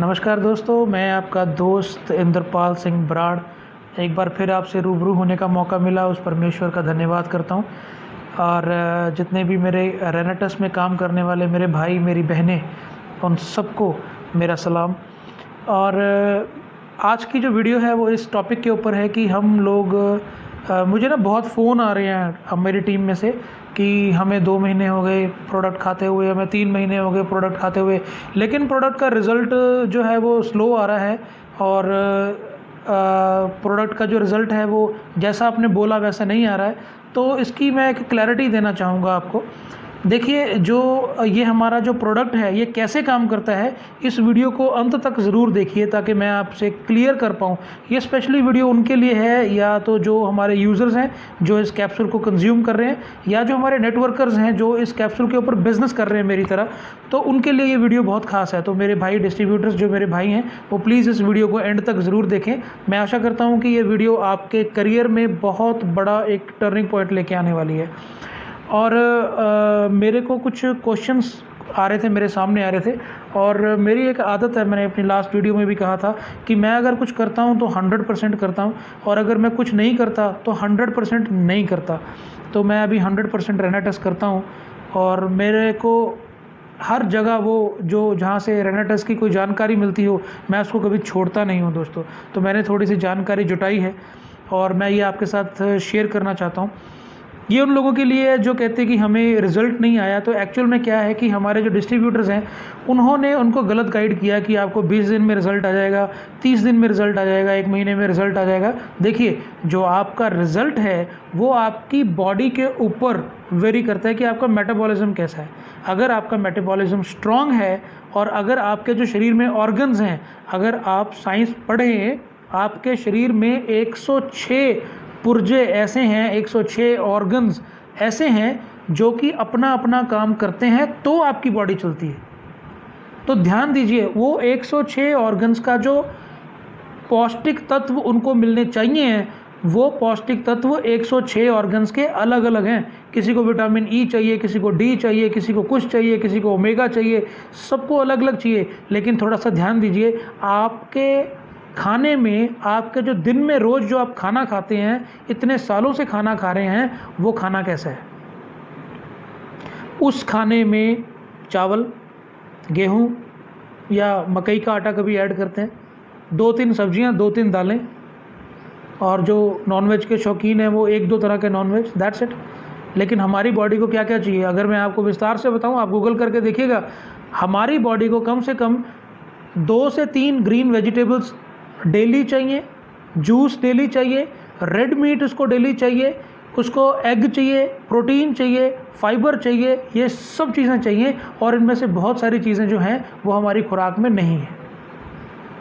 नमस्कार दोस्तों, मैं आपका दोस्त इंद्रपाल सिंह बराड़ एक बार फिर आपसे रूबरू होने का मौका मिला, उस परमेश्वर का धन्यवाद करता हूँ। और जितने भी मेरे रेनेटस में काम करने वाले मेरे भाई मेरी बहनें, उन सबको मेरा सलाम। और आज की जो वीडियो है वो इस टॉपिक के ऊपर है कि हम लोग मुझे ना बहुत फ़ोन आ रहे हैं अब मेरी टीम में से कि हमें 2 महीने हो गए प्रोडक्ट खाते हुए, हमें 3 महीने हो गए प्रोडक्ट खाते हुए, लेकिन प्रोडक्ट का रिज़ल्ट जो है वो स्लो आ रहा है। और प्रोडक्ट का जो रिज़ल्ट है वो जैसा आपने बोला वैसा नहीं आ रहा है। तो इसकी मैं एक क्लैरिटी देना चाहूँगा आपको। देखिए, जो ये हमारा जो प्रोडक्ट है ये कैसे काम करता है, इस वीडियो को अंत तक ज़रूर देखिए ताकि मैं आपसे क्लियर कर पाऊँ। ये स्पेशली वीडियो उनके लिए है, या तो जो हमारे यूज़र्स हैं जो इस कैप्सूल को कंज्यूम कर रहे हैं, या जो हमारे नेटवर्कर्स हैं जो इस कैप्सूल के ऊपर बिज़नेस कर रहे हैं मेरी तरह, तो उनके लिए ये वीडियो बहुत खास है। तो मेरे भाई डिस्ट्रीब्यूटर्स जो मेरे भाई हैं वो प्लीज़ इस वीडियो को एंड तक ज़रूर देखें। मैं आशा करता हूँ कि ये वीडियो आपके करियर में बहुत बड़ा एक टर्निंग पॉइंट लेके आने वाली है। और मेरे को कुछ क्वेश्चंस आ रहे थे, मेरे सामने आ रहे थे, और मेरी एक आदत है, मैंने अपनी लास्ट वीडियो में भी कहा था कि मैं अगर कुछ करता हूं तो 100% करता हूं, और अगर मैं कुछ नहीं करता तो 100% नहीं करता। तो मैं अभी 100% रेनेटस करता हूं, और मेरे को हर जगह वो जो जहाँ से रेनेटस की कोई जानकारी मिलती हो मैं उसको कभी छोड़ता नहीं हूँ दोस्तों। तो मैंने थोड़ी सी जानकारी जुटाई है और मैं ये आपके साथ शेयर करना चाहता हूँ। ये उन लोगों के लिए है जो कहते हैं कि हमें रिज़ल्ट नहीं आया। तो एक्चुअल में क्या है कि हमारे जो डिस्ट्रीब्यूटर्स हैं उन्होंने उनको गलत गाइड किया कि आपको 20 दिन में रिज़ल्ट आ जाएगा, 30 दिन में रिज़ल्ट आ जाएगा, 1 महीने में रिज़ल्ट आ जाएगा। देखिए, जो आपका रिज़ल्ट है वो आपकी बॉडी के ऊपर वेरी करता है कि आपका मेटाबॉलिज्म कैसा है। अगर आपका मेटाबॉलिज्म स्ट्रॉन्ग है और अगर आपके जो शरीर में ऑर्गन्स हैं, अगर आप साइंस पढ़ें, आपके शरीर में 106 पुर्जे ऐसे हैं, 106 ऑर्गन्स ऐसे हैं जो कि अपना अपना काम करते हैं तो आपकी बॉडी चलती है। तो ध्यान दीजिए, वो 106 ऑर्गन्स का जो पौष्टिक तत्व उनको मिलने चाहिए, वो पौष्टिक तत्व 106 ऑर्गन्स के अलग अलग हैं। किसी को विटामिन ई चाहिए, किसी को डी चाहिए, किसी को कुछ चाहिए, किसी को ओमेगा चाहिए, सबको अलग अलग चाहिए। लेकिन थोड़ा सा ध्यान दीजिए, आपके खाने में, आपके जो दिन में रोज़ जो आप खाना खाते हैं, इतने सालों से खाना खा रहे हैं, वो खाना कैसा है। उस खाने में चावल, गेहूं या मकई का आटा कभी ऐड करते हैं, 2-3 सब्जियां, 2-3 दालें, और जो नॉनवेज के शौकीन हैं वो 1-2 तरह के नॉनवेज, दैट्स इट। लेकिन हमारी बॉडी को क्या क्या चाहिए, अगर मैं आपको विस्तार से बताऊं, आप गूगल करके देखिएगा, हमारी बॉडी को कम से कम 2 से 3 ग्रीन वेजिटेबल्स डेली चाहिए, जूस डेली चाहिए, रेड मीट उसको डेली चाहिए, उसको एग चाहिए, प्रोटीन चाहिए, फाइबर चाहिए, ये सब चीज़ें चाहिए। और इनमें से बहुत सारी चीज़ें जो हैं वो हमारी खुराक में नहीं है।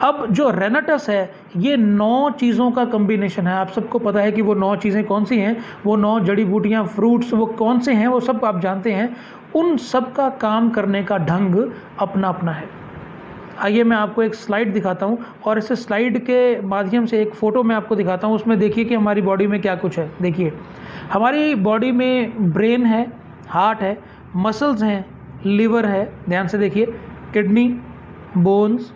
अब जो रेनेटस है ये 9 चीज़ों का कम्बिनेशन है। आप सबको पता है कि वो 9 चीज़ें कौन सी हैं, वो 9 जड़ी बूटियाँ, फ्रूट्स वो कौन से हैं, वो सब आप जानते हैं। उन सब का काम करने का ढंग अपना अपना है। आइए मैं आपको एक स्लाइड दिखाता हूँ, और इस स्लाइड के माध्यम से एक फ़ोटो मैं आपको दिखाता हूँ। उसमें देखिए कि हमारी बॉडी में क्या कुछ है। देखिए, हमारी बॉडी में ब्रेन है, हार्ट है, मसल्स हैं, लिवर है, ध्यान से देखिए, किडनी, बोन्स,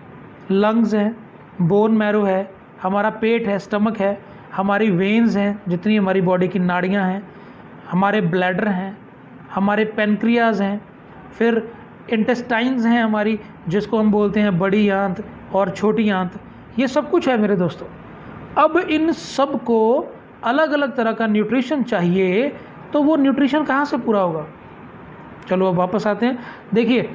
लंग्स हैं, बोन मैरो है, हमारा पेट है, स्टमक है, हमारी वेन्स हैं, जितनी हमारी बॉडी की नाड़ियाँ हैं, हमारे ब्लैडर हैं, हमारे पेनक्रियाज हैं, फिर इंटेस्टाइन्स हैं हमारी, जिसको हम बोलते हैं बड़ी आंत और छोटी आंत। ये सब कुछ है मेरे दोस्तों। अब इन सब को अलग अलग तरह का न्यूट्रिशन चाहिए, तो वो न्यूट्रिशन कहाँ से पूरा होगा। चलो अब वापस आते हैं। देखिए,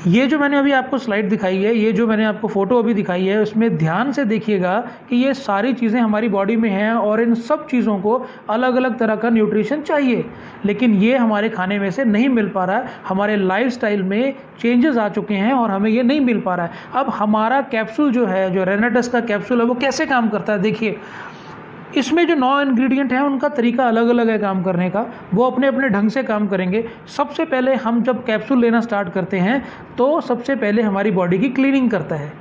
ये जो मैंने अभी आपको स्लाइड दिखाई है, ये जो मैंने आपको फ़ोटो अभी दिखाई है, उसमें ध्यान से देखिएगा कि ये सारी चीज़ें हमारी बॉडी में हैं, और इन सब चीज़ों को अलग अलग तरह का न्यूट्रिशन चाहिए। लेकिन ये हमारे खाने में से नहीं मिल पा रहा है, हमारे लाइफस्टाइल में चेंजेस आ चुके हैं और हमें ये नहीं मिल पा रहा है। अब हमारा कैप्सूल जो है, जो रेनेटस का कैप्सूल है, वो कैसे काम करता है। देखिए, इसमें जो 9 इंग्रेडिएंट हैं उनका तरीका अलग अलग है काम करने का, वो अपने अपने ढंग से काम करेंगे। सबसे पहले हम जब कैप्सूल लेना स्टार्ट करते हैं तो सबसे पहले हमारी बॉडी की क्लीनिंग करता है।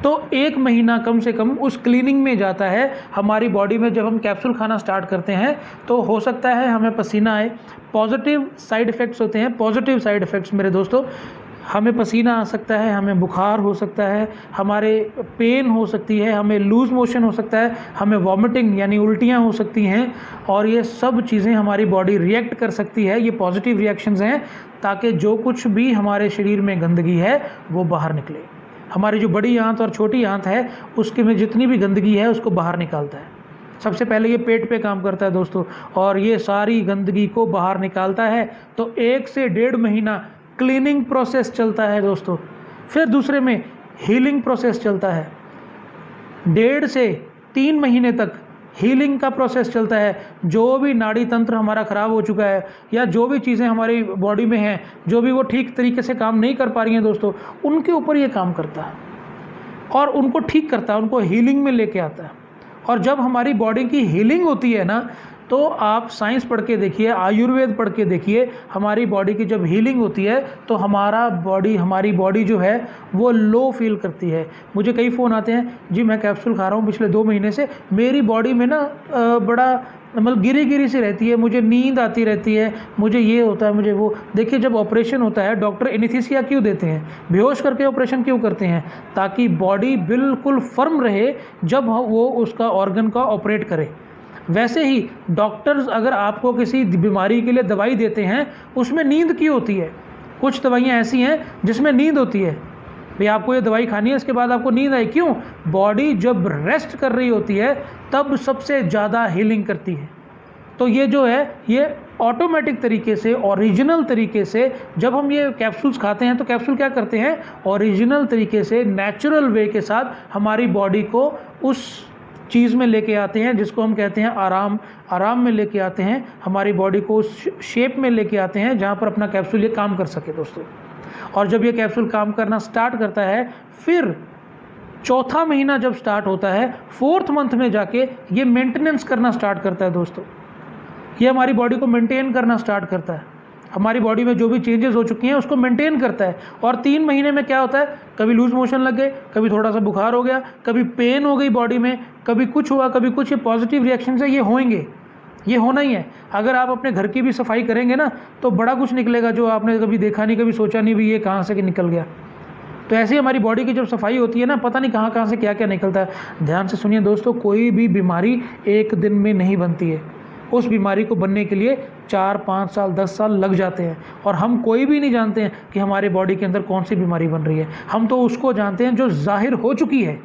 तो 1 महीना कम से कम उस क्लीनिंग में जाता है हमारी बॉडी में। जब हम कैप्सूल खाना स्टार्ट करते हैं तो हो सकता है हमें पसीना आए, पॉजिटिव साइड इफ़ेक्ट्स होते हैं। पॉजिटिव साइड इफ़ेक्ट्स मेरे दोस्तों, हमें पसीना आ सकता है, हमें बुखार हो सकता है, हमारे पेन हो सकती है, हमें लूज़ मोशन हो सकता है, हमें वॉमिटिंग यानी उल्टियाँ हो सकती हैं, और ये सब चीज़ें हमारी बॉडी रिएक्ट कर सकती है। ये पॉजिटिव रिएक्शंस हैं, ताकि जो कुछ भी हमारे शरीर में गंदगी है वो बाहर निकले। हमारी जो बड़ी आंत और छोटी आंत है उसके में जितनी भी गंदगी है उसको बाहर निकालता है। सबसे पहले ये पेट पे काम करता है दोस्तों, और ये सारी गंदगी को बाहर निकालता है। तो 1 से 1.5 महीना क्लीनिंग प्रोसेस चलता है दोस्तों। फिर दूसरे में हीलिंग प्रोसेस चलता है। 1.5 से 3 महीने तक हीलिंग का प्रोसेस चलता है। जो भी नाड़ी तंत्र हमारा ख़राब हो चुका है, या जो भी चीज़ें हमारी बॉडी में हैं, जो भी वो ठीक तरीके से काम नहीं कर पा रही हैं दोस्तों, उनके ऊपर ये काम करता है और उनको ठीक करता है, उनको हीलिंग में लेके आता है। और जब हमारी बॉडी की हीलिंग होती है ना, तो आप साइंस पढ़ के देखिए, आयुर्वेद पढ़ के देखिए, हमारी बॉडी की जब हीलिंग होती है तो हमारी बॉडी जो है वो लो फील करती है। मुझे कई फ़ोन आते हैं, जी मैं कैप्सूल खा रहा हूँ पिछले 2 महीने से, मेरी बॉडी में ना बड़ा मतलब गिरी सी रहती है, मुझे नींद आती रहती है, मुझे ये होता है, मुझे वो। देखिए, जब ऑपरेशन होता है डॉक्टर एनेस्थीसिया क्यों देते हैं, बेहोश करके ऑपरेशन क्यों करते हैं? ताकि बॉडी बिल्कुल फर्म रहे जब वो उसका ऑर्गन का ऑपरेट करे। वैसे ही डॉक्टर्स अगर आपको किसी बीमारी के लिए दवाई देते हैं, उसमें नींद क्यों होती है? कुछ दवाइयाँ ऐसी हैं जिसमें नींद होती है, भाई आपको ये दवाई खानी है, इसके बाद आपको नींद आई। क्यों? बॉडी जब रेस्ट कर रही होती है तब सबसे ज़्यादा हीलिंग करती है। तो ये जो है ये ऑटोमेटिक तरीके से, ओरिजिनल तरीके से जब हम ये कैप्सूल्स खाते हैं, तो कैप्सूल क्या करते हैं, ओरिजिनल तरीके से नेचुरल वे के साथ हमारी बॉडी को उस चीज़ में लेके आते हैं जिसको हम कहते हैं आराम में लेके आते हैं। हमारी बॉडी को उस शेप में लेके आते हैं जहाँ पर अपना कैप्सूल ये काम कर सके दोस्तों। और जब ये कैप्सूल काम करना स्टार्ट करता है, फिर 4था महीना जब स्टार्ट होता है, 4th मंथ में जाके ये मेंटेनेंस करना स्टार्ट करता है दोस्तों। ये हमारी बॉडी को मेंटेन करना स्टार्ट करता है, हमारी बॉडी में जो भी चेंजेस हो चुकी हैं उसको मेंटेन करता है। और 3 महीने में क्या होता है, कभी लूज मोशन लग गए, कभी थोड़ा सा बुखार हो गया, कभी पेन हो गई बॉडी में, कभी कुछ हुआ, कभी कुछ। ये पॉजिटिव रिएक्शन है, ये होंगे, ये होना ही है। अगर आप अपने घर की भी सफाई करेंगे ना, तो बड़ा कुछ निकलेगा जो आपने कभी देखा नहीं, कभी सोचा नहीं भी ये कहाँ से निकल गया। तो ऐसे ही हमारी बॉडी की जब सफाई होती है ना, पता नहीं कहाँ से क्या क्या निकलता है। ध्यान से सुनिए दोस्तों, कोई भी बीमारी एक दिन में नहीं बनती है। उस बीमारी को बनने के लिए 4, 5 साल, 10 साल लग जाते हैं। और हम कोई भी नहीं जानते हैं कि हमारे बॉडी के अंदर कौन सी बीमारी बन रही है। हम तो उसको जानते हैं जो जाहिर हो चुकी है,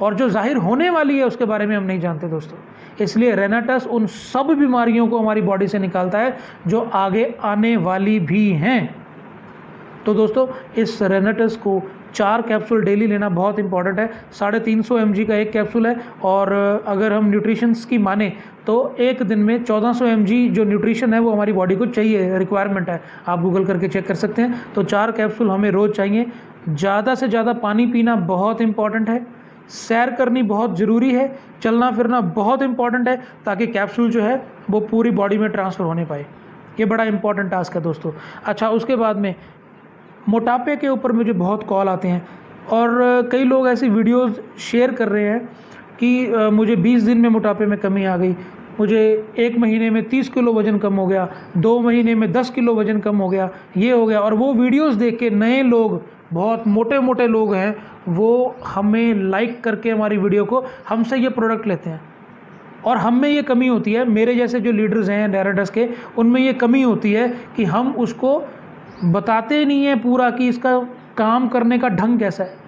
और जो जाहिर होने वाली है उसके बारे में हम नहीं जानते दोस्तों। इसलिए रेनाटस उन सब बीमारियों को हमारी बॉडी से निकालता है जो आगे आने वाली भी हैं। तो दोस्तों, इस रेनाटस को 4 कैप्सूल डेली लेना बहुत इंपॉर्टेंट है। 350 mg का एक कैप्सूल है, और अगर हम न्यूट्रिशंस की माने तो एक दिन में 1400 mg जो न्यूट्रिशन है वो हमारी बॉडी को चाहिए, रिक्वायरमेंट है। आप गूगल करके चेक कर सकते हैं। तो 4 कैप्सूल हमें रोज़ चाहिए। ज़्यादा से ज़्यादा पानी पीना बहुत इंपॉर्टेंट है। सैर करनी बहुत ज़रूरी है। चलना फिरना बहुत इंपॉर्टेंट है, ताकि कैप्सूल जो है वो पूरी बॉडी में ट्रांसफ़र होने पाए। ये बड़ा इंपॉर्टेंट टास्क है दोस्तों। अच्छा, उसके बाद में मोटापे के ऊपर मुझे बहुत कॉल आते हैं, और कई लोग ऐसी वीडियोस शेयर कर रहे हैं कि मुझे 20 दिन में मोटापे में कमी आ गई, मुझे 1 महीने में 30 किलो वज़न कम हो गया, 2 महीने में 10 किलो वज़न कम हो गया, ये हो गया। और वो वीडियोस देख के नए लोग, बहुत मोटे मोटे लोग हैं, वो हमें लाइक करके हमारी वीडियो को हमसे ये प्रोडक्ट लेते हैं। और हम में ये कमी होती है, मेरे जैसे जो लीडर्स हैं रेनाटस के, उनमें ये कमी होती है कि हम उसको बताते नहीं हैं पूरा कि इसका काम करने का ढंग कैसा है।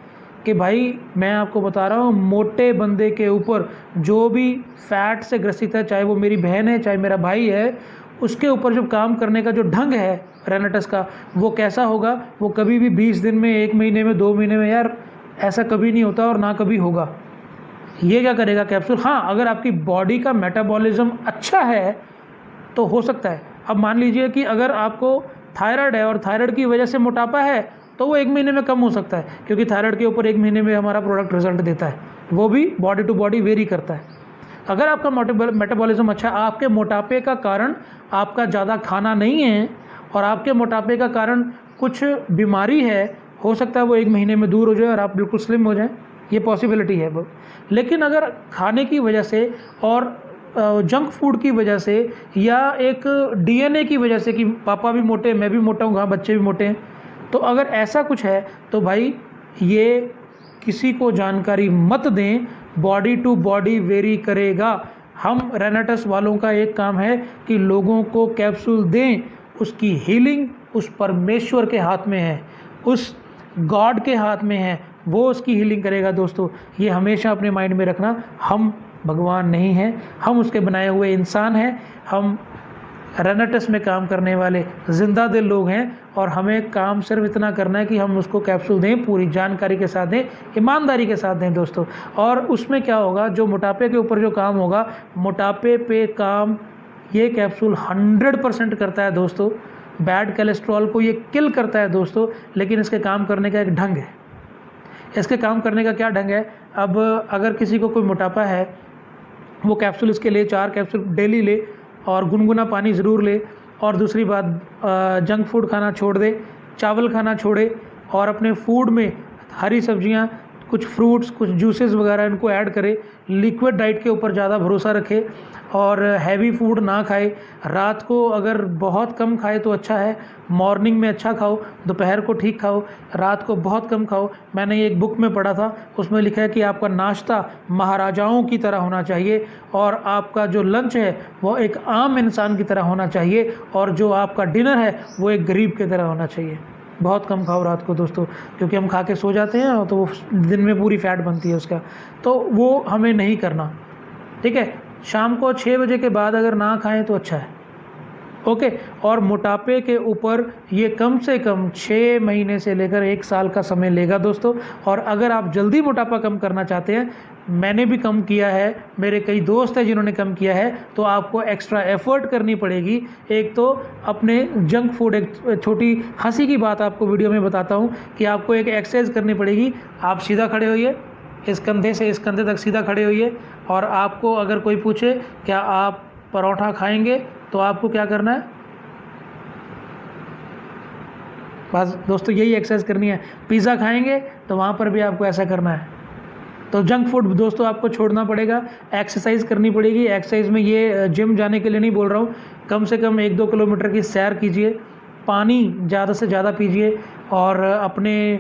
कि भाई मैं आपको बता रहा हूँ, मोटे बंदे के ऊपर जो भी फैट से ग्रसित है, चाहे वो मेरी बहन है चाहे मेरा भाई है, उसके ऊपर जो काम करने का जो ढंग है रेनाटस का, वो कैसा होगा, वो कभी भी 20 दिन में, 1 महीने में, 2 महीने में, यार ऐसा कभी नहीं होता और ना कभी होगा। ये क्या करेगा कैप्सूल? हाँ, अगर आपकी बॉडी का मेटाबॉलिज्म अच्छा है तो हो सकता है। अब मान लीजिए कि अगर आपको थायराइड है और थायराइड की वजह से मोटापा है, तो वो 1 महीने में कम हो सकता है, क्योंकि थायराइड के ऊपर 1 महीने में हमारा प्रोडक्ट रिजल्ट देता है। वो भी बॉडी टू बॉडी वेरी करता है। अगर आपका मेटाबॉलिज्म अच्छा है, आपके मोटापे का कारण आपका ज़्यादा खाना नहीं है, और आपके मोटापे का कारण कुछ बीमारी है, हो सकता है वो 1 महीने में दूर हो जाए और आप बिल्कुल स्लिम हो जाएं। ये पॉसिबिलिटी है। लेकिन अगर खाने की वजह से और जंक फूड की वजह से, या एक DNA की वजह से कि पापा भी मोटे, मैं भी मोटा हूँ, हाँ बच्चे भी मोटे हैं, तो अगर ऐसा कुछ है तो भाई ये किसी को जानकारी मत दें, बॉडी टू बॉडी वेरी करेगा। हम रेनाटस वालों का एक काम है कि लोगों को कैप्सूल दें, उसकी हीलिंग उस परमेश्वर के हाथ में है, उस गॉड के हाथ में है, वो उसकी हीलिंग करेगा। दोस्तों ये हमेशा अपने माइंड में रखना, हम भगवान नहीं हैं, हम उसके बनाए हुए इंसान हैं, हम रेनाटस में काम करने वाले जिंदा दिल लोग हैं और हमें काम सिर्फ इतना करना है कि हम उसको कैप्सूल दें, पूरी जानकारी के साथ दें, ईमानदारी के साथ दें दोस्तों। और उसमें क्या होगा, जो मोटापे के ऊपर जो काम होगा, मोटापे पे काम ये कैप्सूल 100% करता है दोस्तों। बैड कोलेस्ट्रॉल को ये किल करता है दोस्तों, लेकिन इसके काम करने का एक ढंग है। इसके काम करने का क्या ढंग है, अब अगर किसी को कोई मोटापा है, वो कैप्सूल इसके ले, 4 कैप्सूल डेली ले और गुनगुना पानी ज़रूर ले। और दूसरी बात, जंक फूड खाना छोड़ दे, चावल खाना छोड़े और अपने फूड में हरी सब्जियां, कुछ फ्रूट्स, कुछ जूसेस वगैरह इनको ऐड करे। लिक्विड डाइट के ऊपर ज़्यादा भरोसा रखे और हैवी फूड ना खाए। रात को अगर बहुत कम खाए तो अच्छा है, मॉर्निंग में अच्छा खाओ, दोपहर को ठीक खाओ, रात को बहुत कम खाओ। मैंने एक बुक में पढ़ा था, उसमें लिखा है कि आपका नाश्ता महाराजाओं की तरह होना चाहिए और आपका जो लंच है वो एक आम इंसान की तरह होना चाहिए और जो आपका डिनर है वो एक गरीब की तरह होना चाहिए। बहुत कम खाओ रात को दोस्तों, क्योंकि हम खा के सो जाते हैं तो वो दिन में पूरी फैट बनती है उसका, तो वो हमें नहीं करना, ठीक है। शाम को 6 बजे के बाद अगर ना खाएं तो अच्छा है, ओके। और मोटापे के ऊपर ये कम से कम 6 महीने से लेकर 1 साल का समय लेगा दोस्तों। और अगर आप जल्दी मोटापा कम करना चाहते हैं, मैंने भी कम किया है, मेरे कई दोस्त हैं जिन्होंने कम किया है, तो आपको एक्स्ट्रा एफर्ट करनी पड़ेगी। एक तो अपने जंक फूड, एक छोटी हंसी की बात आपको वीडियो में बताता हूँ कि आपको एक एक्सरसाइज करनी पड़ेगी। आप सीधा खड़े होइए, इस कंधे से इस कंधे तक सीधा खड़े होइए और आपको अगर कोई पूछे क्या आप परोठा खाएंगे तो आपको क्या करना है, बस दोस्तों यही एक्सरसाइज करनी है। पिज़्ज़ा खाएंगे तो वहाँ पर भी आपको ऐसा करना है। तो जंक फूड दोस्तों आपको छोड़ना पड़ेगा, एक्सरसाइज करनी पड़ेगी। एक्सरसाइज में ये जिम जाने के लिए नहीं बोल रहा हूँ, कम से कम 1-2 किलोमीटर की सैर कीजिए, पानी ज़्यादा से ज़्यादा पीजिए और अपने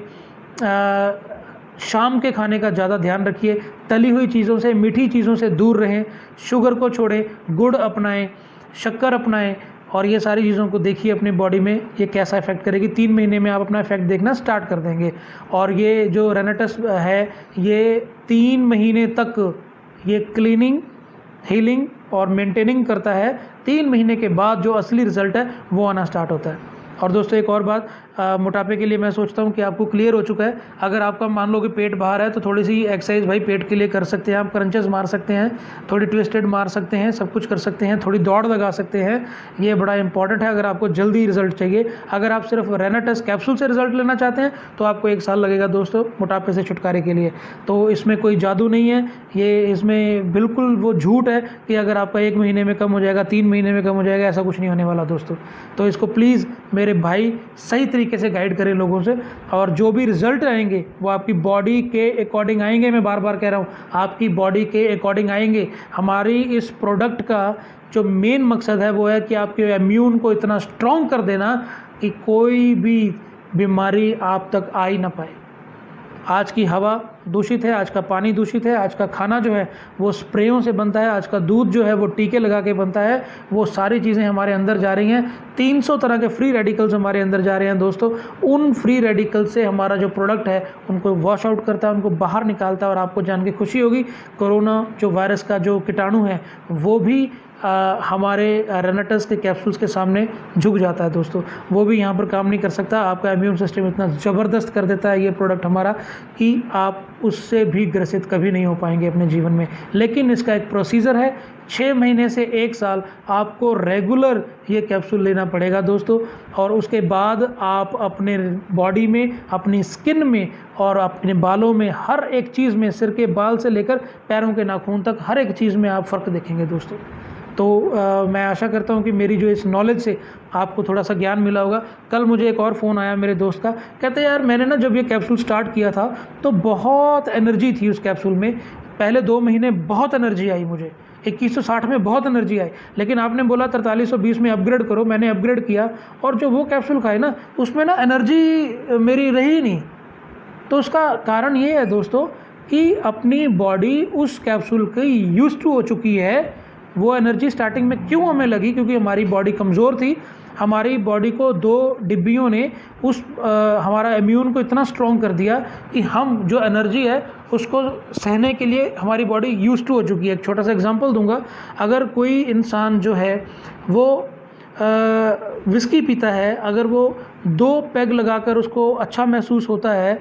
शाम के खाने का ज़्यादा ध्यान रखिए। तली हुई चीज़ों से, मीठी चीज़ों से दूर रहें, शुगर को छोड़ें, गुड़ अपनाएं, शक्कर अपनाएं और ये सारी चीज़ों को देखिए अपनी बॉडी में ये कैसा इफेक्ट करेगी। 3 महीने में आप अपना इफेक्ट देखना स्टार्ट कर देंगे। और ये जो रेनाटस है ये 3 महीने तक ये क्लीनिंग, हीलिंग और मेंटेनिंग करता है। 3 महीने के बाद जो असली रिजल्ट है वो आना स्टार्ट होता है। और दोस्तों एक और बात, मोटापे के लिए मैं सोचता हूँ कि आपको क्लियर हो चुका है। अगर आपका मान लो कि पेट बाहर है तो थोड़ी सी एक्सरसाइज भाई पेट के लिए कर सकते हैं। आप क्रंचेस मार सकते हैं, थोड़ी ट्विस्टेड मार सकते हैं, सब कुछ कर सकते हैं, थोड़ी दौड़ लगा सकते हैं। ये बड़ा इंपॉर्टेंट है अगर आपको जल्दी रिजल्ट चाहिए। अगर आप सिर्फ रेनाटस कैप्सूल से रिजल्ट लेना चाहते हैं तो आपको 1 साल लगेगा दोस्तों मोटापे से छुटकारे के लिए। तो इसमें कोई जादू नहीं है, ये इसमें बिल्कुल वो झूठ है कि अगर आपका 1 महीने में कम हो जाएगा, 3 महीने में कम हो जाएगा, ऐसा कुछ नहीं होने वाला दोस्तों। तो इसको प्लीज़ मेरे भाई सही तरीके से गाइड करें लोगों से, और जो भी रिजल्ट आएंगे वो आपकी बॉडी के अकॉर्डिंग आएंगे। मैं बार बार कह रहा हूँ, आपकी बॉडी के अकॉर्डिंग आएंगे। हमारी इस प्रोडक्ट का जो मेन मकसद है वो है कि आपके इम्यून को इतना स्ट्रॉन्ग कर देना कि कोई भी बीमारी आप तक आ ही ना पाए। आज की हवा दूषित है, आज का पानी दूषित है, आज का खाना जो है वो स्प्रेयों से बनता है, आज का दूध जो है वो टीके लगा के बनता है, वो सारी चीज़ें हमारे अंदर जा रही हैं। 300 तरह के फ्री रेडिकल्स हमारे अंदर जा रहे हैं दोस्तों। उन फ्री रेडिकल से हमारा जो प्रोडक्ट है उनको वॉश आउट करता है, उनको बाहर निकालता है। और आपको जान के खुशी होगी, कोरोना जो वायरस का जो कीटाणु है वो भी हमारे रेनाटस के कैप्सूल्स के सामने झुक जाता है दोस्तों। वो भी यहाँ पर काम नहीं कर सकता। आपका इम्यून सिस्टम इतना ज़बरदस्त कर देता है ये प्रोडक्ट हमारा कि आप उससे भी ग्रसित कभी नहीं हो पाएंगे अपने जीवन में। लेकिन इसका एक प्रोसीजर है, 6 महीने से 1 साल आपको रेगुलर ये कैप्सूल लेना पड़ेगा दोस्तों। और उसके बाद आप अपने बॉडी में, अपनी स्किन में और अपने बालों में, हर एक चीज़ में, सिर के बाल से लेकर पैरों के नाखून तक हर एक चीज़ में आप फ़र्क देखेंगे दोस्तों। तो मैं आशा करता हूँ कि मेरी जो इस नॉलेज से आपको थोड़ा सा ज्ञान मिला होगा। कल मुझे एक और फ़ोन आया मेरे दोस्त का, कहते यार मैंने ना जब ये कैप्सूल स्टार्ट किया था तो बहुत एनर्जी थी उस कैप्सूल में, पहले 2 महीने बहुत एनर्जी आई मुझे, 2160 में बहुत एनर्जी आई, लेकिन आपने बोला 4320 में अपग्रेड करो, मैंने अपग्रेड किया और जो वो कैप्सूल खाए ना उसमें ना एनर्जी मेरी रही नहीं। तो उसका कारण ये है दोस्तों कि अपनी बॉडी उस कैप्सूल की यूज्ड टू हो चुकी है। वो एनर्जी स्टार्टिंग में क्यों हमें लगी? क्योंकि हमारी बॉडी कमज़ोर थी। हमारी बॉडी को 2 डिब्बियों ने हमारा इम्यून को इतना स्ट्रॉन्ग कर दिया कि हम जो एनर्जी है उसको सहने के लिए हमारी बॉडी यूज्ड टू हो चुकी है। एक छोटा सा एग्जांपल दूंगा, अगर कोई इंसान जो है वो विस्की पीता है, अगर वो 2 पैग लगाकर उसको अच्छा महसूस होता है,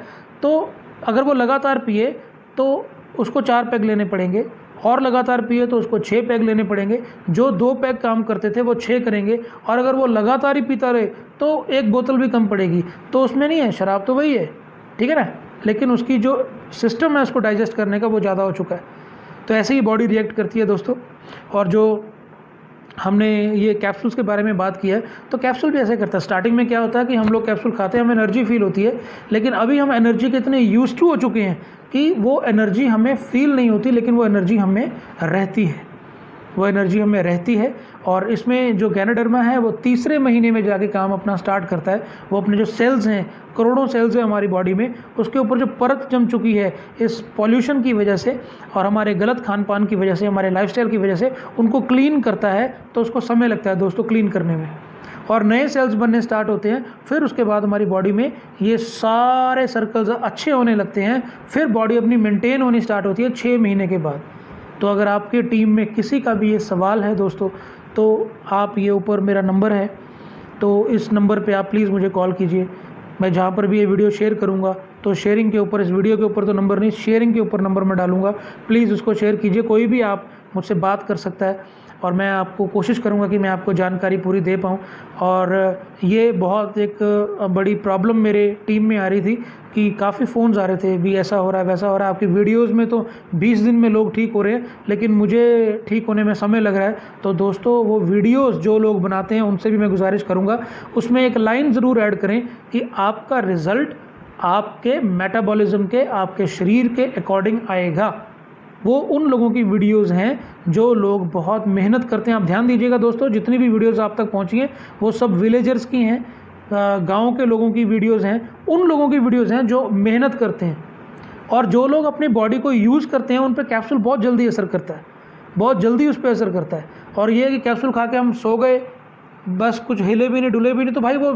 तो अगर वो लगातार पिए तो उसको 4 पैग लेने पड़ेंगे, और लगातार पिए तो उसको 6 पैग लेने पड़ेंगे। जो 2 पैग काम करते थे वो 6 करेंगे, और अगर वो लगातार ही पीता रहे तो 1 बोतल भी कम पड़ेगी। तो उसमें नहीं है, शराब तो वही है, ठीक है ना, लेकिन उसकी जो सिस्टम है उसको डाइजेस्ट करने का वो ज़्यादा हो चुका है। तो ऐसे ही बॉडी रिएक्ट करती है दोस्तों। और जो हमने ये कैप्सूल्स के बारे में बात की है, तो कैप्सूल भी ऐसे करता है। स्टार्टिंग में क्या होता है कि हम लोग कैप्सूल खाते हैं, हमें एनर्जी फील होती है, लेकिन अभी हम एनर्जी के इतने यूज्ड टू हो चुके हैं कि वो एनर्जी हमें फील नहीं होती, लेकिन वो एनर्जी हमें रहती है, वो एनर्जी हमें रहती है। और इसमें जो गैनोडर्मा है वो 3रे महीने में जाके काम अपना स्टार्ट करता है। वो अपने जो सेल्स हैं, करोड़ों सेल्स हैं हमारी बॉडी में, उसके ऊपर जो परत जम चुकी है इस पॉल्यूशन की वजह से और हमारे गलत खान पान की वजह से, हमारे लाइफस्टाइल की वजह से, उनको क्लीन करता है। तो उसको समय लगता है दोस्तों क्लीन करने में, और नए सेल्स बनने स्टार्ट होते हैं। फिर उसके बाद हमारी बॉडी में ये सारे सर्कल्स अच्छे होने लगते हैं। फिर बॉडी अपनी मेंटेन होनी स्टार्ट होती है 6 महीने के बाद। तो अगर आपके टीम में किसी का भी ये सवाल है दोस्तों, तो आप ये ऊपर मेरा नंबर है, तो इस नंबर पे आप प्लीज़ मुझे कॉल कीजिए। मैं जहाँ पर भी ये वीडियो शेयर करूँगा तो शेयरिंग के ऊपर, इस वीडियो के ऊपर तो नंबर नहीं, शेयरिंग के ऊपर नंबर मैं डालूँगा, प्लीज़ उसको शेयर कीजिए। कोई भी आप मुझसे बात कर सकता है और मैं आपको कोशिश करूँगा कि मैं आपको जानकारी पूरी दे पाऊँ। और ये बहुत एक बड़ी प्रॉब्लम मेरे टीम में आ रही थी कि काफ़ी फ़ोन्स आ रहे थे, भी ऐसा हो रहा है, वैसा हो रहा है, आपकी वीडियोस में तो 20 दिन में लोग ठीक हो रहे हैं, लेकिन मुझे ठीक होने में समय लग रहा है। तो दोस्तों वो वीडियोस जो लोग बनाते हैं उनसे भी मैं गुजारिश करूँगा, उसमें एक लाइन ज़रूर ऐड करें कि आपका रिज़ल्ट आपके मेटाबॉलिज्म के, आपके शरीर के अकॉर्डिंग आएगा। वो उन लोगों की वीडियोस हैं जो लोग बहुत मेहनत करते हैं। आप ध्यान दीजिएगा दोस्तों, जितनी भी वीडियोस आप तक पहुंची हैं वो सब विलेजर्स की हैं, गांव के लोगों की वीडियोस हैं, उन लोगों की वीडियोस हैं जो मेहनत करते हैं। और जो लोग अपनी बॉडी को यूज़ करते हैं उन पर कैप्सूल बहुत जल्दी असर करता है, बहुत जल्दी उस पर असर करता है। और ये है कि कैप्सूल खा के हम सो गए, बस कुछ हिले भी नहीं डुले भी नहीं, तो भाई वो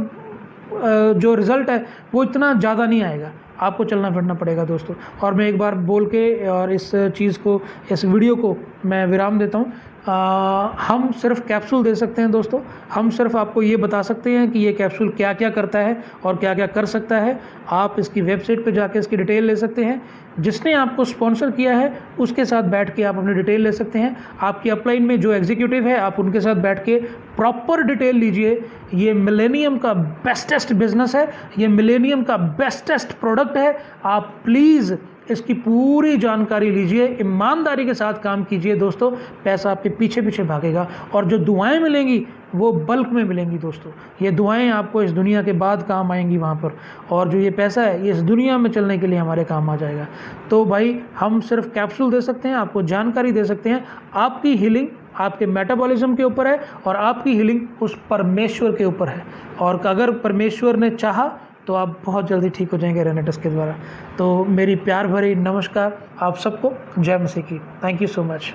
जो रिज़ल्ट है वो इतना ज़्यादा नहीं आएगा। आपको चलना फिरना पड़ेगा दोस्तों। और मैं एक बार बोल के और इस चीज़ को, इस वीडियो को मैं विराम देता हूँ। हम सिर्फ कैप्सूल दे सकते हैं दोस्तों, हम सिर्फ आपको ये बता सकते हैं कि ये कैप्सूल क्या क्या करता है और क्या क्या कर सकता है। आप इसकी वेबसाइट पे जाके इसकी डिटेल ले सकते हैं। जिसने आपको स्पॉन्सर किया है उसके साथ बैठ के आप अपनी डिटेल ले सकते हैं। आपकी अपलाइन में जो एग्जीक्यूटिव है आप उनके साथ बैठ के प्रॉपर डिटेल लीजिए। ये मिलेनियम का बेस्टेस्ट बिजनेस है, ये मिलेनियम का बेस्टेस्ट प्रोडक्ट है। आप प्लीज़ इसकी पूरी जानकारी लीजिए, ईमानदारी के साथ काम कीजिए दोस्तों। पैसा आपके पीछे पीछे भागेगा और जो दुआएं मिलेंगी वो बल्क में मिलेंगी दोस्तों। ये दुआएं आपको इस दुनिया के बाद काम आएंगी वहाँ पर, और जो ये पैसा है ये इस दुनिया में चलने के लिए हमारे काम आ जाएगा। तो भाई हम सिर्फ कैप्सूल दे सकते हैं, आपको जानकारी दे सकते हैं। आपकी हीलिंग आपके मेटाबॉलिज्म के ऊपर है और आपकी हीलिंग उस परमेश्वर के ऊपर है। और अगर परमेश्वर ने चाहा तो आप बहुत जल्दी ठीक हो जाएंगे रेनेटस के द्वारा। तो मेरी प्यार भरी नमस्कार आप सबको, जय मसीह की। Thank you so much.